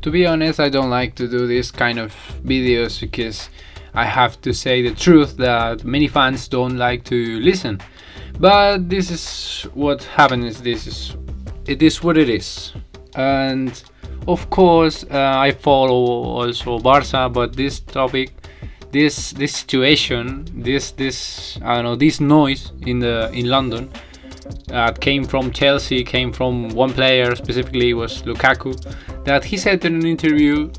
To be honest, I don't like to do this kind of videos because I have to say the truth that many fans don't like to listen. But this is what happens. It is what it is. And of course, I follow also Barça, but this topic, this situation, this I don't know, this noise in London that came from Chelsea, came from one player specifically, was Lukaku, that he said in an interview,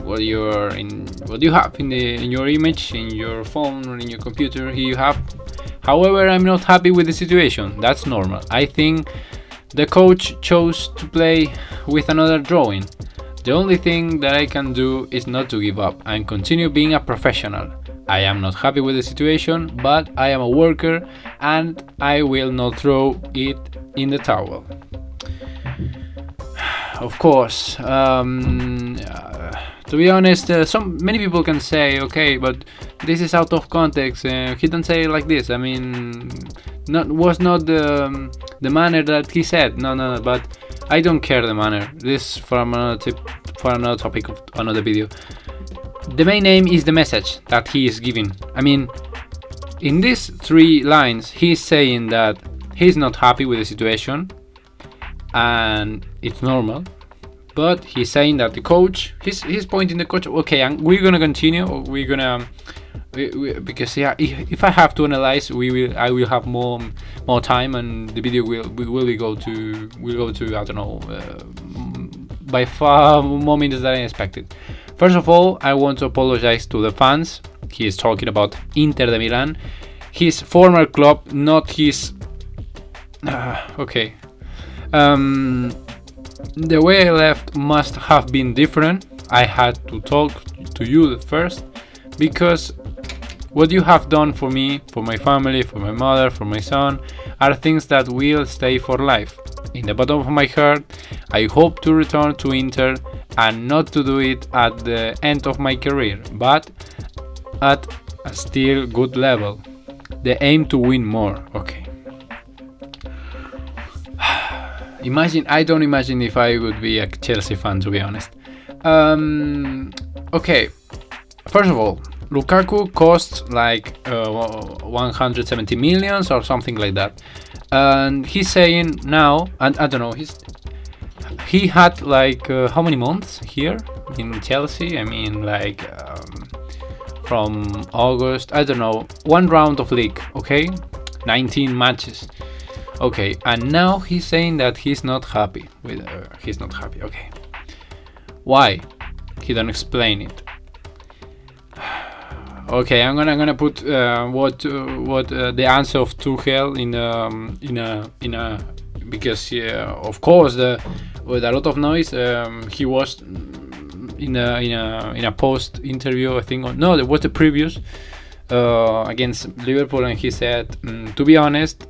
what you have in your image, in your phone or in your computer, here you have. However, I'm not happy with the situation. That's normal. I think the coach chose to play with another drawing. The only thing that I can do is not to give up and continue being a professional. I am not happy with the situation, but I am a worker and I will not throw it in the towel. Of course, to be honest, many people can say, okay, but this is out of context. He didn't say it like this. I mean, was not the manner that he said. No. But I don't care the manner. This for another topic of another video. The main aim is the message that he is giving. I mean, in these 3 lines, he's saying that he's not happy with the situation, and it's normal. But he's saying that the coach, he's pointing the coach. Okay, we're gonna continue. Or we're gonna, because if I have to analyze, I will have more time, and the video will go to I don't know, by far more minutes than I expected. First of all, I want to apologize to the fans. He is talking about Inter de Milan, his former club, not his. Okay. The way I left must have been different. I had to talk to you first, because what you have done for me, for my family, for my mother, for my son, are things that will stay for life. In the bottom of my heart, I hope to return to Inter and not to do it at the end of my career, but at a still good level. The aim to win more. Okay. I don't imagine if I would be a Chelsea fan, to be honest. Okay, first of all, Lukaku costs like 170 millions or something like that. And he's saying now, and I don't know, he had like how many months here in Chelsea? I mean, like from August, I don't know, 1 round of league, okay? 19 matches. Okay, and now he's saying that he's not happy with he's not happy. Okay, why? He don't explain it. Okay, I'm gonna put what the answer of Tuchel in a because of course with a lot of noise, he was in a post interview, I think. No, there was the previous against Liverpool, and he said, to be honest,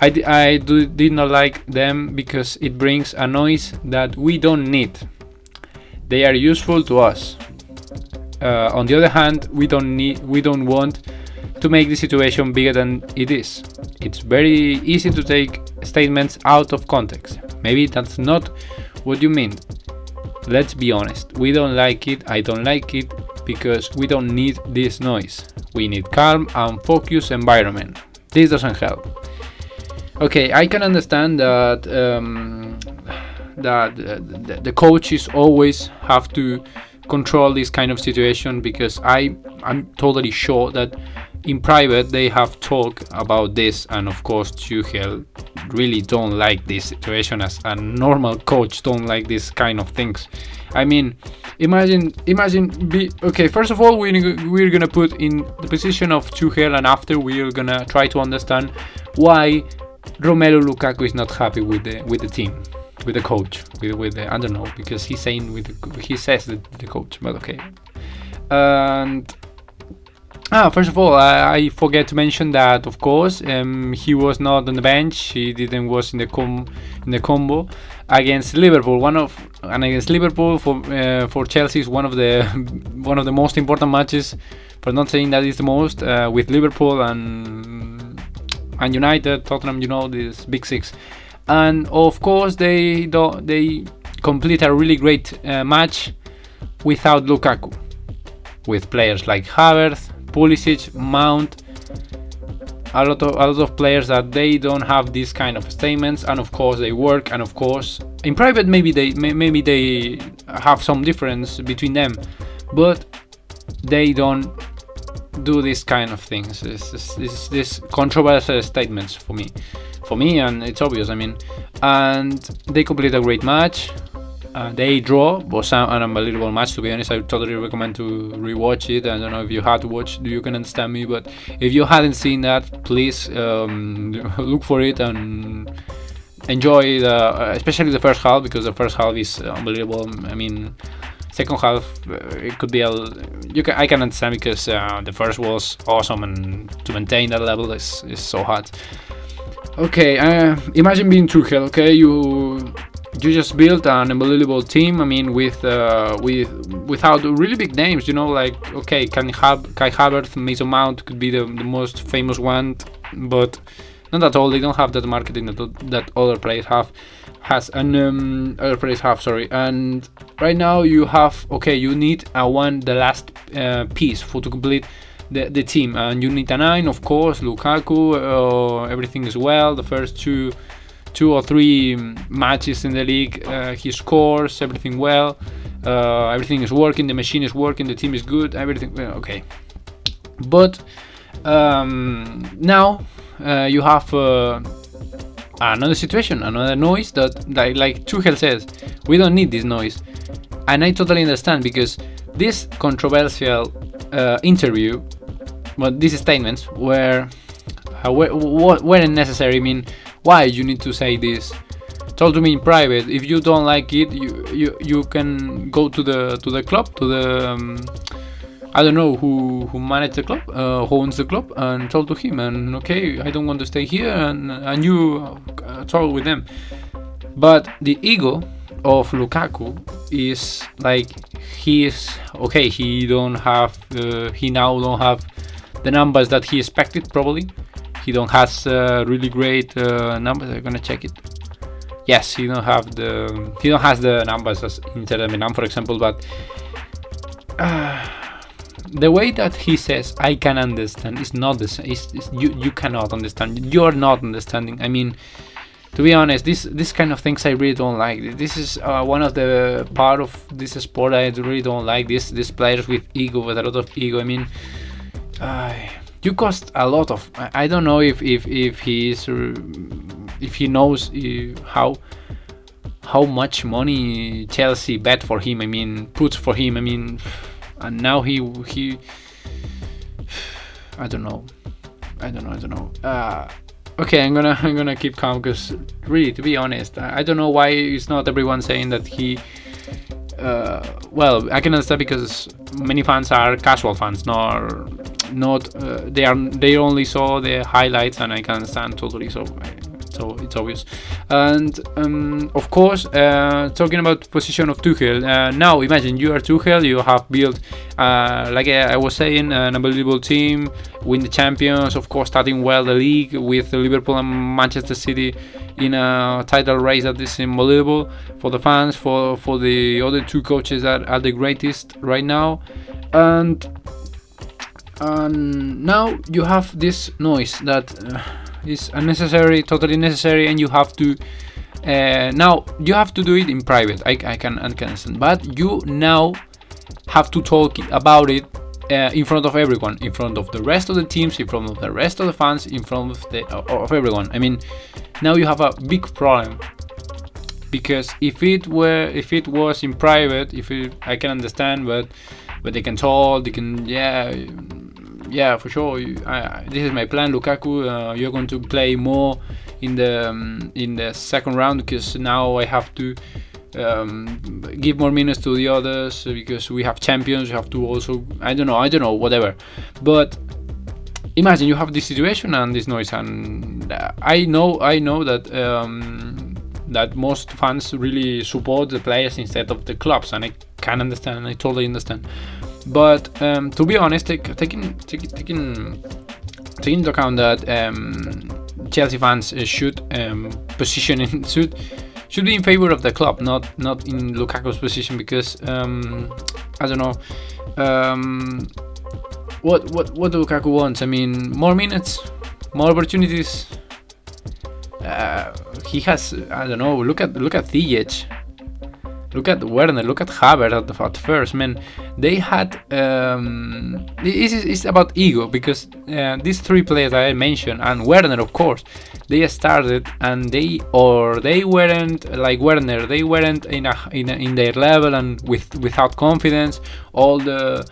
I did not like them because it brings a noise that we don't need. They are useful to us. On the other hand, we don't want to make the situation bigger than it is. It's very easy to take statements out of context. Maybe that's not what you mean. Let's be honest. We don't like it. I don't like it because we don't need this noise. We need calm and focused environment. This doesn't help. Okay, I can understand that the coaches always have to control this kind of situation, because I'm totally sure that in private they have talked about this, and of course Tuchel really don't like this situation, as a normal coach don't like this kind of things. I mean, imagine okay, first of all, we're gonna put in the position of Tuchel, and after we're gonna try to understand why Romelu Lukaku is not happy with the team, with the coach, with the I don't know, because he says the coach, but okay. And first of all, I forget to mention that of course he was not on the bench. He didn't was in the combo against Liverpool. Against Liverpool for Chelsea is one of the most important matches, for not saying that it's the most, with Liverpool and United, Tottenham, you know, this big six. And of course they complete a really great match without Lukaku, with players like Havertz, Pulisic, Mount, a lot of players that they don't have these kind of statements, and of course they work, and of course in private maybe they have some difference between them, but they don't do this kind of things. This controversial statements for me, and it's obvious. I mean, and they complete a great match. They draw was an unbelievable match, to be honest. I totally recommend to rewatch it. I don't know if you had to watch, you can understand me, but if you hadn't seen that, please look for it and enjoy especially the first half, because the first half is unbelievable. I mean, second half it could be I can understand, because the first was awesome, and to maintain that level is so hard. Okay, imagine being Tuchel. Okay, you just built an unbelievable team. I mean, without really big names, like, okay, Kai Havertz, Mason Mount could be the most famous one, but not at all. They don't have that marketing that other players have. Sorry. And right now you have, you need the last piece to complete the team, and you need a 9, of course. Lukaku, everything is well. The first two or three matches in the league, he scores, everything well, everything is working, the machine is working, the team is good, everything okay. But now you have another situation, another noise that, like Tuchel says, we don't need this noise. And I totally understand, because this controversial interview, these statements weren't necessary. I mean, why you need to say this? Told to me in private. If you don't like it, you can go to the club, to the I don't know who managed the club, who owns the club, and told to him, and okay, I don't want to stay here, and you talk with them. But the ego of Lukaku is like, he now don't have the numbers that he expected, probably. He don't has really great numbers. I'm gonna check it. Yes, he don't has the numbers as Inter Milan, for example. But the way that he says, I can understand, is not the same. You cannot understand. You're not understanding. I mean, to be honest, this kind of things I really don't like. This is one of the part of this sport I really don't like. These players with a lot of ego. I mean, you cost a lot of. I don't know if he knows how much money Chelsea bet for him. I mean, puts for him. I mean, and now he I don't know. Okay, I'm gonna keep calm, because really, to be honest, I don't know why it's not everyone saying that he. Well, I can understand, because many fans are casual fans, not they only saw the highlights, and I can understand totally. So it's obvious. And of course, talking about position of Tuchel, now imagine you are Tuchel, you have built like I was saying, an unbelievable team, win the champions, of course, starting well the league with Liverpool and Manchester City in a title race that is unbelievable for the fans, for the other two coaches that are the greatest right now. And now you have this noise that is unnecessary, totally necessary, and you have to now you have to do it in private. I can understand, but you now have to talk about it in front of everyone, in front of the rest of the teams, in front of the rest of the fans, in front of everyone. I mean, now you have a big problem, because if it was in private, I can understand, but they can talk, they can yeah, for sure. This is my plan, Lukaku. You're going to play more in the second round, because now I have to give more minutes to the others, because we have champions. You have to also, I don't know, whatever. But imagine you have this situation and this noise, and I know that that most fans really support the players instead of the clubs, and I can understand. I totally understand. But to be honest, taking into account that Chelsea fans should should be in favor of the club, not in Lukaku's position, because I don't know what Lukaku wants. I mean, more minutes, more opportunities. He has, I don't know. Look at Ziyech. Look at Werner. Look at Havertz at first. Man, they had. It's about ego, because these three players I mentioned, and Werner, of course, they started and they weren't like Werner. They weren't in their level and without confidence. All the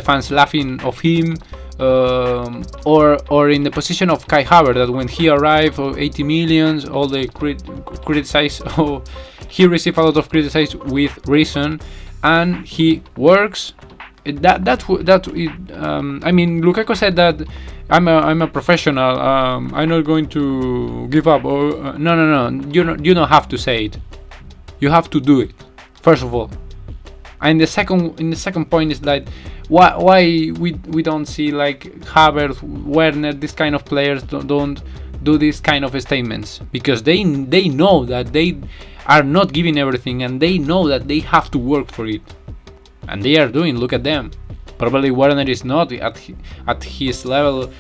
fans laughing of him. Or in the position of Kai Havertz, that when he arrived for 80 million, all the criticize. Oh, he received a lot of criticism with reason, and he works. I mean, Lukaku said that I'm a professional. I'm not going to give up. Or no. You don't have to say it. You have to do it. First of all. And the second point is that why we don't see like Havertz, Werner, this kind of players don't do these kind of statements, because they know that they are not giving everything, and they know that they have to work for it, and they are doing. Look at them. Probably Werner is not at his level,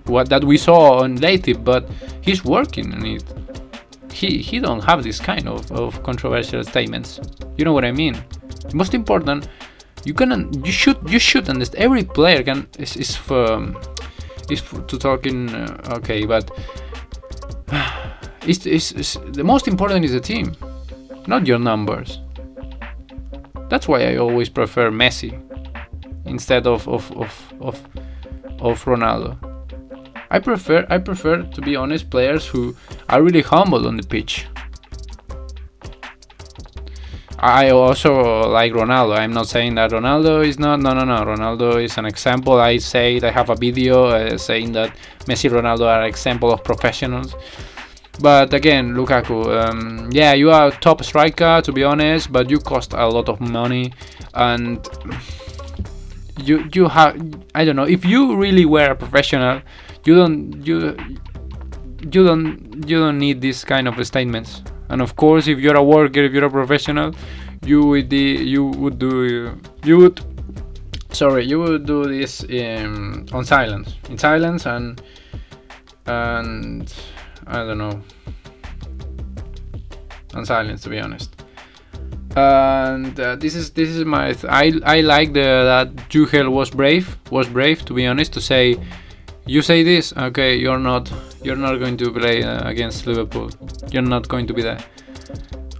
what that we saw on lately, but he's working on it. He don't have this kind of controversial statements. You know what I mean? Most important, you should understand. Every player is to talking. Okay, but it's the most important is the team, not your numbers. That's why I always prefer Messi instead of Ronaldo. I prefer, to be honest, players who are really humble on the pitch. I also like Ronaldo. I'm not saying that Ronaldo is not. No. Ronaldo is an example. I have a video saying that Messi, Ronaldo are example of professionals. But again, Lukaku, yeah, you are a top striker, to be honest, but you cost a lot of money, and you have, I don't know, if you really were a professional, you don't need this kind of statements. And of course, if you're a worker, if you're a professional, you would do this in silence, and I don't know, on silence, to be honest. And this is my I like that Tuchel was brave, to be honest, to say, you say this, okay, you're not going to play against Liverpool, you're not going to be there,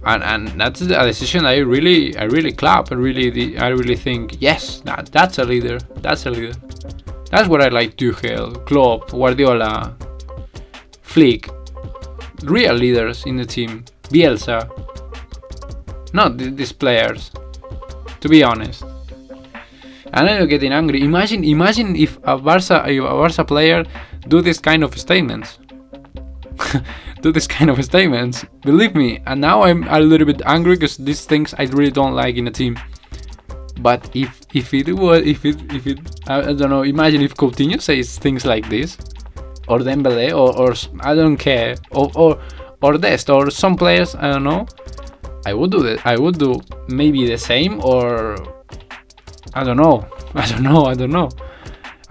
and that's a decision I really clap. I really think, yes, that's a leader. That's what I like. Tuchel, Klopp, Guardiola, Flick, real leaders in the team. Bielsa, not these players, to be honest. And I'm getting angry. Imagine if a Barça player do this kind of statements. Believe me. And now I'm a little bit angry because these things I really don't like in a team. But if it I don't know. Imagine if Coutinho says things like this, or Dembele, or I don't care, or Dest, or some players, I don't know. I would do that. I would do maybe the same, or I don't know.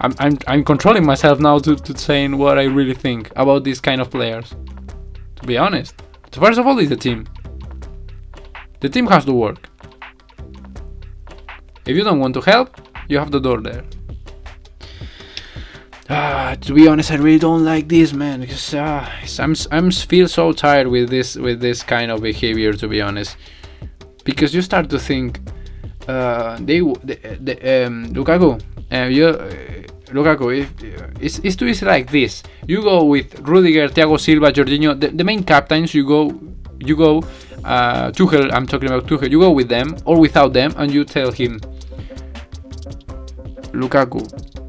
I'm controlling myself now to saying what I really think about these kind of players. To be honest, first of all, is the team. The team has to work. If you don't want to help, you have the door there. To be honest, I really don't like this, man, because I'm feel so tired with this kind of behavior, to be honest, because you start to think, Lukaku, if it's too easy like this. You go with Rudiger, Thiago Silva, Jorginho, the main captains. You go, Tuchel. I'm talking about Tuchel. You go with them or without them, and you tell him, Lukaku.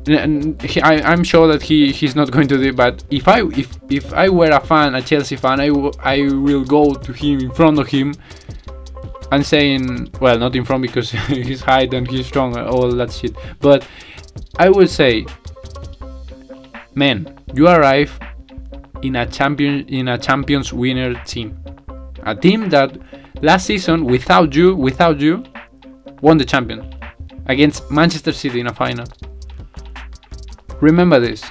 And I'm sure that he's not going to do it. But if I were a Chelsea fan, I will go to him, in front of him, and saying, well, not in front because he's height and he's strong and all that shit, but I would say, man, you arrive in a champions winner team, a team that last season without you won the champion against Manchester City in a final. Remember this,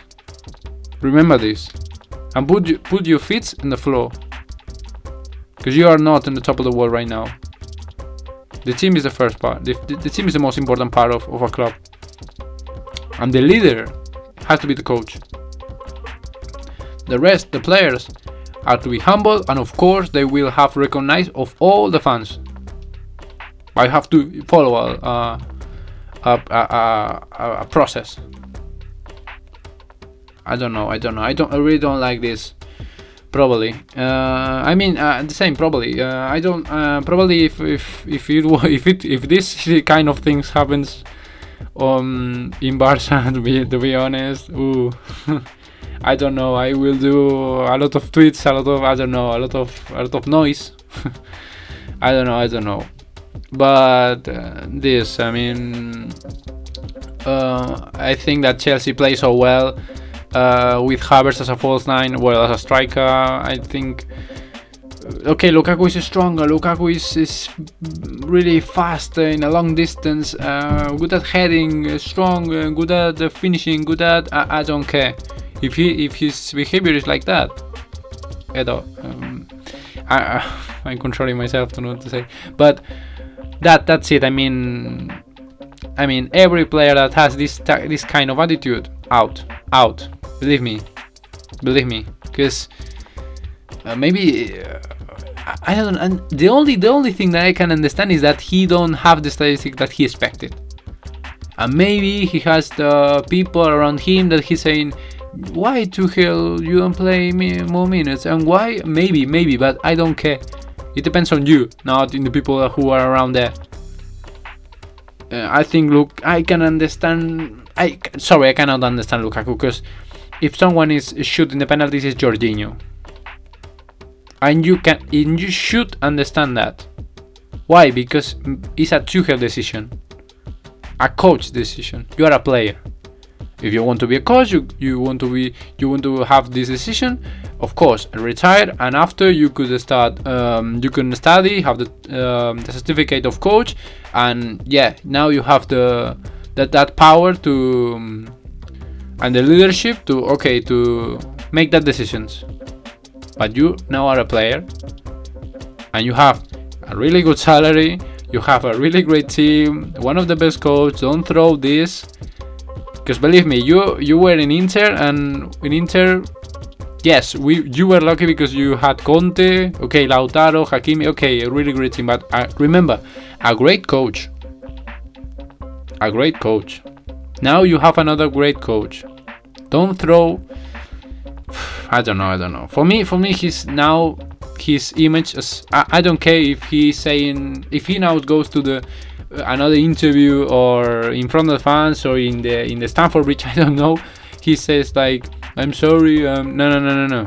and put your feet in the floor, because you are not in the top of the world right now. The team is the first part. The team is the most important part of a club, and the leader has to be the coach. The rest, the players, are to be humble, and of course they will have recognized of all the fans. I have to follow a process. I really don't like this. Probably. The same. Probably. I don't. Probably if this kind of things happens, in Barça, to be honest, I don't know. I will do a lot of tweets, a lot of noise. I don't know. But this, I think that Chelsea plays so well. With Havertz as a false nine, well, as a striker, I think. Okay, Lukaku is stronger. Lukaku is really fast in a long distance. Good at heading, strong, good at finishing. Good at. I don't care if his behavior is like that. I'm controlling myself to know what to say, but that's it. Every player that has this kind of attitude, out. Believe me, because maybe I don't. And the only thing that I can understand is that he don't have the statistic that he expected, and maybe he has the people around him that he's saying, "Why, Tuchel, you don't play more minutes?" And why? Maybe, but I don't care. It depends on you, not in the people who are around there. I think, look, I can understand. I cannot understand Lukaku, because if someone is shooting the penalties, it's Jorginho, and you should understand that. Why? Because it's a Tuchel decision, a coach decision. You are a player. If you want to be a coach, you want to have this decision. Of course, retire, and after you could start. You can study, have the certificate of coach, and now you have that power to and the leadership to make that decisions. But you now are a player, and you have a really good salary. You have a really great team, one of the best coaches. Don't throw this. Because believe me, you were in Inter, and in Inter, yes, you were lucky because you had Conte, okay, Lautaro, Hakimi, okay, a really great team. But remember, a great coach. Now you have another great coach. Don't throw. I don't know. For me, his image. I don't care if he's saying, if he now goes to another interview or in front of the fans or in the Stamford Bridge, I don't know, he says like, I'm sorry, no.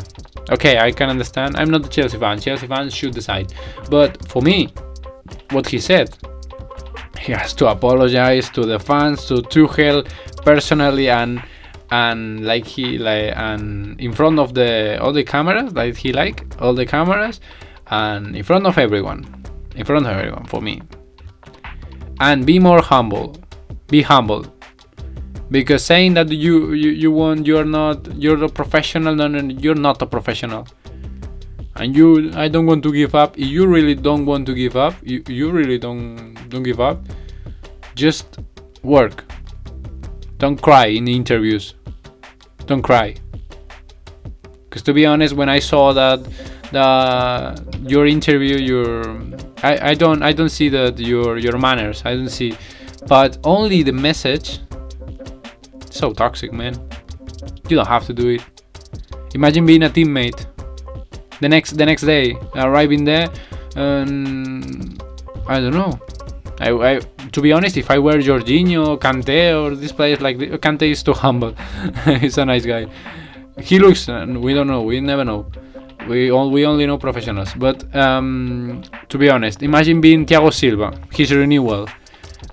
Okay, I can understand. I'm not a Chelsea fan. Chelsea fans should decide. But for me, what he said, he has to apologize to the fans, to Tuchel personally, and in front of all the cameras, and in front of everyone, for me. And be more humble. Be humble. Because saying that you're a professional, no, you're not a professional. And I don't want to give up. If you really don't want to give up, you really don't give up. Just work. Don't cry in the interviews. Don't cry. Because to be honest, when I saw your interview, I don't see your manners. I don't see, but only the message. So toxic, man. You don't have to do it. Imagine being a teammate. The next day, arriving there, and I don't know. I to be honest, if I were Jorginho, Kante, or these players like Kante is too humble. He's a nice guy. He looks. We don't know. We never know. We only know professionals. But to be honest, imagine being Thiago Silva. His renewal.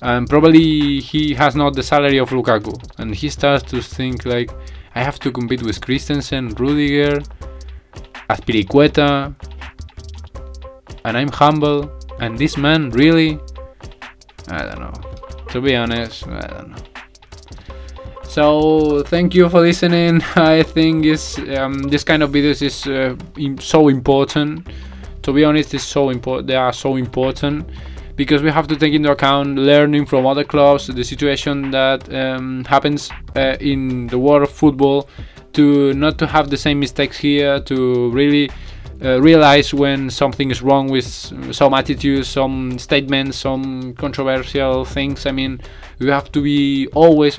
Probably he has not the salary of Lukaku, and he starts to think like, I have to compete with Christensen, Rudiger. Azpilicueta, and I'm humble, and this man really, I don't know, to be honest, I don't know. So thank you for listening. I think this kind of videos is so important. To be honest, it's so important. They are so important because we have to take into account learning from other clubs, the situation that happens in the world of football, to not to have the same mistakes here, to really realize when something is wrong with some attitudes, some statements, some controversial things. I mean, we have to be always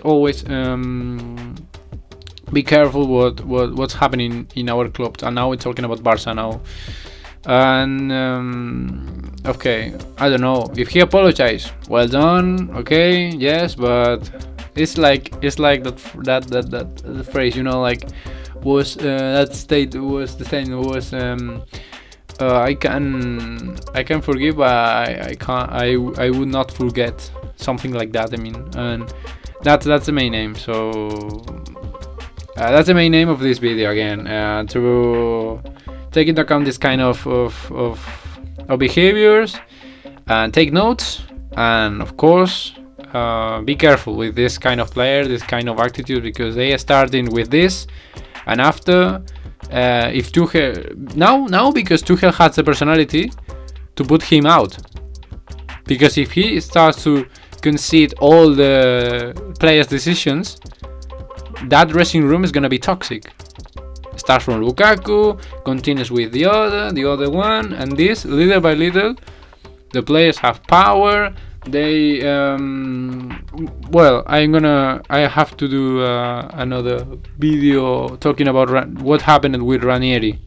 be careful what's happening in our club. And now we're talking about Barça now. And okay, I don't know if he apologized. Well done. Okay, yes, but it's like that phrase, you know, like was that state was the same. Was I can forgive, but I can't. I would not forget, something like that. I mean, and that's the main aim. So that's the main aim of this video again, to take into account this kind of behaviors, and take notes, and of course be careful with this kind of player, this kind of attitude, because they are starting with this, and after if Tuchel now because Tuchel has the personality to put him out, because if he starts to concede all the players' decisions, that dressing room is gonna be toxic. Starts from Lukaku, continues with the other one, and this little by little, the players have power. They well, I have to do another video talking about what happened with Ranieri.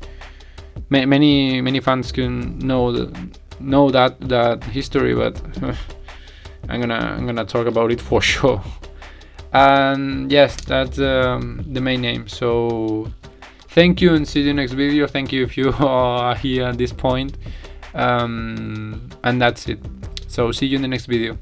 Many fans can know that history, but I'm gonna talk about it for sure. And yes, that's the main aim. So thank you, and see you next video. Thank you if you are here at this point. And that's it. So see you in the next video.